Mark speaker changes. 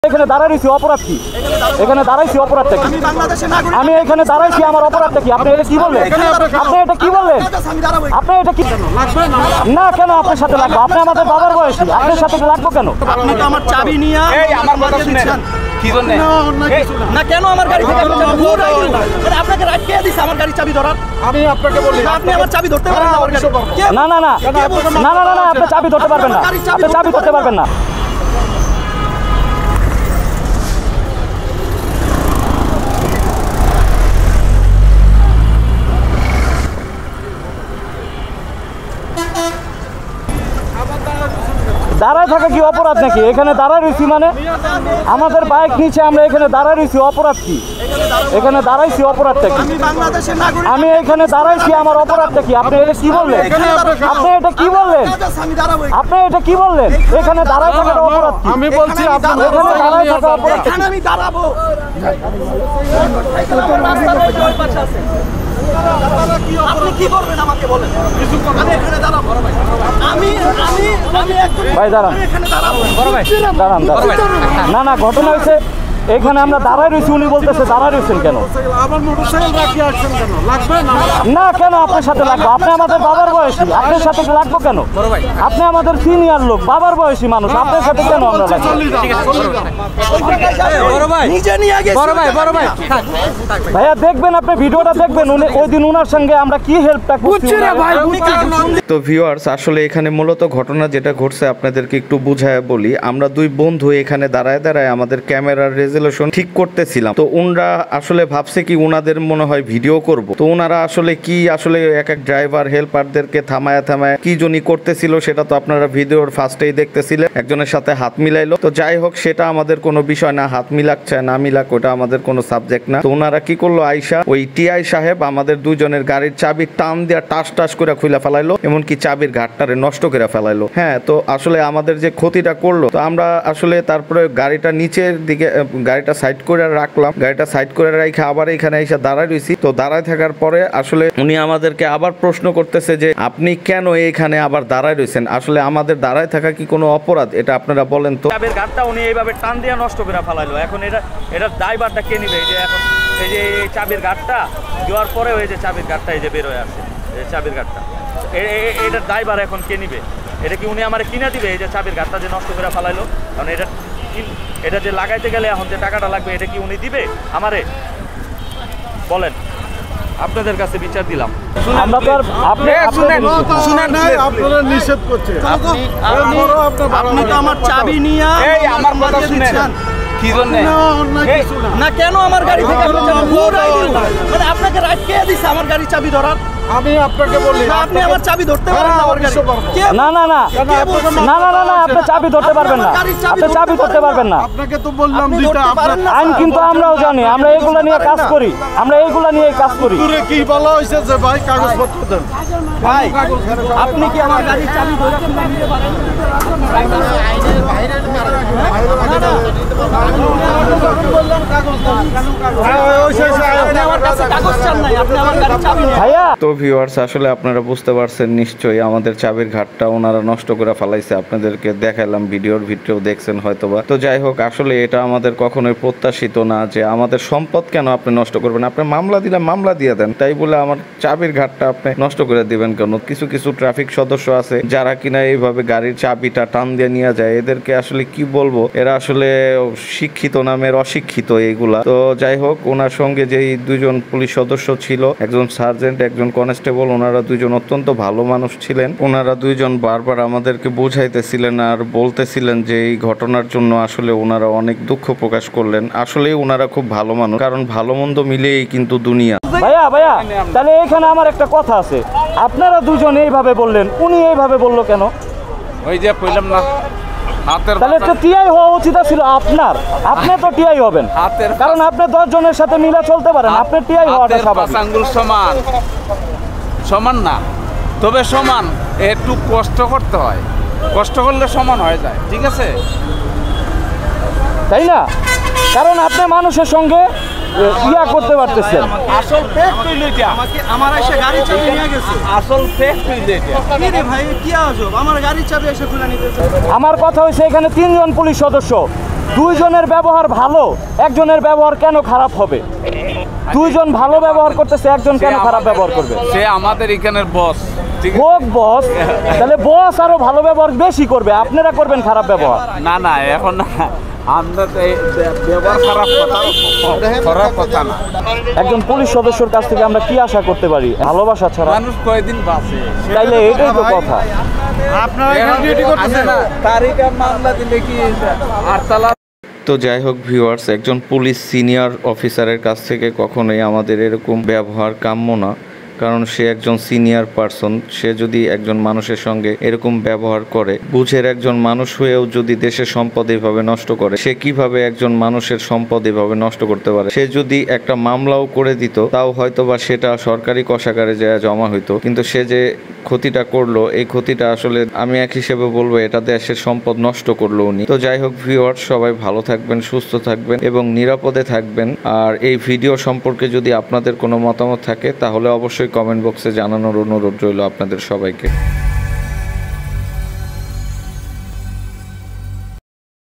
Speaker 1: এখানে দাঁড়াইছি অপরাধ কি? এখানে দাঁড়াইছি অপরাধটা কি? আমি এখানে দাঁড়াইছি, আমার অপরাধটা কি? আপনি এটা কি বললেন? আপনি এটা কি বললেন? আপনি এটা কি না কেন আপনার সাথে লাগবো? আপনি আমাদের বাবার বয়সী, আপনার সাথে লাগবো কেন?
Speaker 2: আপনি তো আমার চাবি নিয়ে আমার কথা শুনেন কি জন্য না কেন আমার গাড়ি থেকে আপনাকে রাইট কে দিছে আমার গাড়ি চাবি ধরার?
Speaker 3: আমি আপনাকে বলি
Speaker 2: আপনি আমার চাবি ধরতে পারেন
Speaker 1: না
Speaker 2: না?
Speaker 1: না না না না না আপনি চাবি ধরতে পারবেন না, আপনি চাবি ধরতে পারবেন না। দাঁড়ায় থাকা কি অপরাধ নাকি? এখানে দাঁড়ায় রয়েছি মানে আমাদের বাইক নিচে আমরা এখানে দাঁড়ায় রয়েছি, অপরাধ কি? এখানে দাঁড়াইছি অপরাধটা কি? আমি এখানে দাঁড়াইছি, আমার অপরাধটা কি? আপনি এটা কি বললেন? আপনি এটা কি বললেন? আপনি এটা কি বললেন? এখানে দাঁড়ায় থাকাটা অপরাধ কি?
Speaker 3: আমি বলছি আপনি
Speaker 1: এখানে দাঁড়ায় থাকা অপরাধ কি?
Speaker 2: আমি দাঁড়াবো আপনি কি করবেন আমাকে বলেন? আমি এখানে দাঁড়াবো আমি একদম
Speaker 1: ভাই দাঁড়ান, দাঁড়ান দাঁড়ান। না না ঘটনা হয়েছে এখানে আমরা দাঁড়ায় রয়েছি, উনি বলতেছে দাঁড়ায় রয়েছেন কেন?
Speaker 3: আমার মোটরসাইকেল রাখি আসছেন কেন? লাগবে না
Speaker 1: না কেন আপনার সাথে লাগবো? আপনি আমাদের বাবার বয়সী, আপনার সাথে লাগবো কেন? আপনি আমাদের সিনিয়র লোক, বাবার বয়সী মানুষ, আপনার সাথে কেন আমরা লাগবো? ভাইয়া দেখবেন, আপনি ভিডিওটা দেখবেন, ওই দিন উনার সঙ্গে আমরা কি হেল্পটা করছি।
Speaker 4: তো ভিউয়ার্স, আসলে এখানে মূলত ঘটনা যেটা ঘটছে আপনাদেরকে একটু বুঝায় বলি। আমরা দুই বন্ধু এখানে দাঁড়ায় দাঁড়ায় আমাদের ক্যামেরার রেজুলেশন ঠিক করতেছিলাম। তো ওনারা আসলে ভাবছে কি ওনাদের মনে হয় ভিডিও করব। তো ওনারা আসলে কি আসলে এক এক ড্রাইভার হেল্পারদেরকে থামায় থামায় কি জনি করতেছিল সেটা তো আপনারা ভিডিওর ফার্স্টেই দেখতেছিলেন। একজনের সাথে হাত মিলাইলো। তো যাই হোক, সেটা আমাদের কোনো বিষয় না, হাত মিলাচ্ছে না মিলাক ওটা আমাদের কোনো সাবজেক্ট না। তো ওনারা কি করলো, আইসা ওই টিআই সাহেব আমাদের দুজনের গাড়ির চাবি টান দিয়া টাস টাস করে খুলে ফেলাইলো, এমনকি চাবির ঘাটটারে নষ্ট করে ফেলাইলো। হ্যাঁ, তো আসলে আমাদের যে ক্ষতিটা করলো, তো আমরা আসলে তারপরে গাড়িটা নিচের দিকে গাড়িটা সাইড করে রাখলাম। গাড়িটা সাইড করে রেখে আবার এখানে এসে দাঁড়ায় রয়েছি। তো দাঁড়ায় থাকার পরে আসলে উনি আমাদেরকে আবার প্রশ্ন করতেছে যে আপনি কেন এখানে আবার দাঁড়ায় রয়েছেন? আসলে আমাদের দাঁড়ায় থাকা কি কোনো অপরাধ? এটা আপনারা বলেন তো।
Speaker 1: চাবির ঘাটটা উনি এইভাবে টান দিয়ে নষ্ট করে ফেলাইলো। এখন এটা ড্রাইভারটা কে নিবে? এই যে এখন এই যে চাবির ঘাটটা দেওয়ার পরে ওই যে চাবির ঘাটটা এই যে বের হয়ে আসছে, এই চাবির ঘাটটা এটা ড্রাইভার এখন কে নিবে? এটা কি উনি আমার কিনে দিবে? এই যে চাবির ঘাটটা যে নষ্ট করে ফেলাইলো, কারণ এটা যে লাগাইতে গেলে এখন যে টাকাটা লাগবে এটা কি উনি দিবে আমারে? বলেন, আপনাদের কাছে বিচার দিলাম। আমরা তো আর
Speaker 3: আপনারা নিষেধ করছেন।
Speaker 2: আপনি তো আমার চাবি নিয়ে আমার কথা শুনেন কি জন্য না কেন আমার গাড়ি থেকে মানে আপনাকে রাইট কে দিছে আমার গাড়ি চাবি ধরার?
Speaker 3: আমি আপনাকে বলি
Speaker 2: আপনি আমার চাবি ধরতে পারেন
Speaker 1: না
Speaker 2: না?
Speaker 1: না না না না না না আপনি চাবি ধরতে পারবেন না, আপনি চাবি ধরতে পারবেন না।
Speaker 3: আপনাকে তো বললাম দুইটা
Speaker 1: আইন কিন্তু আমরাও জানি, আমরা এইগুলা নিয়ে কাজ করি, আমরা এইগুলা নিয়ে কাজ করি।
Speaker 3: দূরে কি বলা হয়েছে যে ভাই কাগজপত্র দেন?
Speaker 2: ভাই আপনি কি আমার গাড়ির চাবি ধরে দিতে পারেন?
Speaker 4: তো ভিউয়ার্স, আসলে আপনারা বুঝতে পারছেন নিশ্চয়ই আমাদের চাবির ঘাটটা ওনারা নষ্ট করে ফেলাইছে। আপনাদেরকে দেখালাম, ভিডিওর ভিতরেও দেখছেন হয়তোবা। তো যাই হোক, আসলে এটা আমাদের কখনোই প্রত্যাশিত না যে আমাদের সম্পদ কেন আপনি নষ্ট করবেন। আপনি মামলা দিলে মামলা দিয়ে দেন, তাই বলে আমার চাবির ঘাটটা আপনি নষ্ট করে দিবেন কেন? কিছু কিছু ট্রাফিক সদস্য আছে যারা কিনা এইভাবে গাড়ির চাবিটা টান দিয়ে নিয়ে যায়। এদেরকে আসলে কি বলবো, এরা আসলে শিক্ষিত নামের অশিক্ষিত এইগুলা। তো যাই হোক, ওনার সঙ্গে যেই দুইজন পুলিশ সদস্য ছিল, একজন সার্জেন্ট একজন কনস্টেবল, ওনারা দুইজন অত্যন্ত ভালো মানুষ ছিলেন। ওনারা দুইজন বারবার আমাদেরকে বোঝাইতেছিলেন আর বলতেছিলেন যে এই ঘটনার জন্য আসলে ওনারা অনেক দুঃখ প্রকাশ করলেন। আসলেই ওনারা খুব ভালো মানুষ, কারণ ভালো মন্দ মিলেই কিন্তু দুনিয়া।
Speaker 1: ভাইয়া ভাইয়া তাহলে এখানে আমার একটা কথা আছে, আপনারা দুজন এইভাবে বললেন, উনি এইভাবে বললো কেন?
Speaker 5: ওই যে কইলাম না,
Speaker 1: তাহলে তো টিআই হওয়া উচিত ছিল আপনার। আপনি তো টিআই হবেন, কারণ আপনি 10 জনের সাথে মিলে চলতে পারেন, আপনি টিআই হওয়াটা স্বাভাবিক।
Speaker 5: আঙ্গুল সমান সমান না, তবে সমান একটু কষ্ট করতে হয়, কষ্ট করলে সমান হয়ে যায়, ঠিক আছে?
Speaker 1: তাই না? কারণ আপনি মানুষের সঙ্গে ইয়া করতে পারতেছেন।
Speaker 5: আসল ফেক হইল এটা,
Speaker 2: আমাকে আমার এসে গাড়ি চাবি নিয়ে গেছে।
Speaker 5: আসল ফেক হইল এটা।
Speaker 2: কি রে ভাই, কি আজব আমার গাড়ির চাবি এসে খুলে নিতেছে?
Speaker 1: আমার কথা হইছে এখানে 3 জন পুলিশ সদস্য, দুইজনের ব্যবহার ভালো, একজনের ব্যবহার কেন খারাপ হবে? দুইজন ভালো ব্যবহার করতেছে, একজন কেন খারাপ ব্যবহার করবে?
Speaker 5: সে আমাদের এখানের বস, ঠিক আছে?
Speaker 1: হোক বস, তাহলে বস আরো ভালো ব্যবহার বেশি করবে, আপনারা করবেন খারাপ ব্যবহার।
Speaker 5: না না, এখন না, আমরা তো এই ব্যবহার খারাপ কথা না।
Speaker 1: একজন পুলিশ সদস্যর কাছ থেকে আমরা কি আশা করতে পারি ভালোবাসা ছাড়া?
Speaker 5: মানুষ কয়দিন বাঁচে,
Speaker 1: তাইলে এটাই তো কথা।
Speaker 3: আপনারা এখানে ডিউটি করতেছেন
Speaker 5: না, তারিখে মামলা দিলে কি আটতলা।
Speaker 4: তো যাই হোক ভিউয়ার্স, একজন পুলিশ সিনিয়র অফিসারের কাছ থেকে কখনোই আমাদের এরকম ব্যবহার কাম্য না, কারণ সে একজন সিনিয়র পার্সন। সে যদি একজন মানুষের সঙ্গে এরকম ব্যবহার করে, বুঝের একজন মানুষ হয়েও যদি দেশের সম্পদ এভাবে নষ্ট করে, সে কিভাবে একজন মানুষের সম্পদ এভাবে নষ্ট করতে পারে? সে যদি একটা মামলাও করে দিত, তাও হয়তো বা সেটা সরকারি কোষাগারে যায় জমা হইতো, কিন্তু সে যে ক্ষতিটা করলো, এই ক্ষতিটা আসলে আমি এক হিসেবে বলবো এটা দেশের সম্পদ নষ্ট করলো উনি। তো যাই হোক ভিউয়ার্স, সবাই ভালো থাকবেন, সুস্থ থাকবেন এবং নিরাপদে থাকবেন। আর এই ভিডিও সম্পর্কে যদি আপনাদের কোনো মতামত থাকে তাহলে অবশ্যই কমেন্ট বক্সে জানানোর অনুরোধ রইল আপনাদের সবাইকে।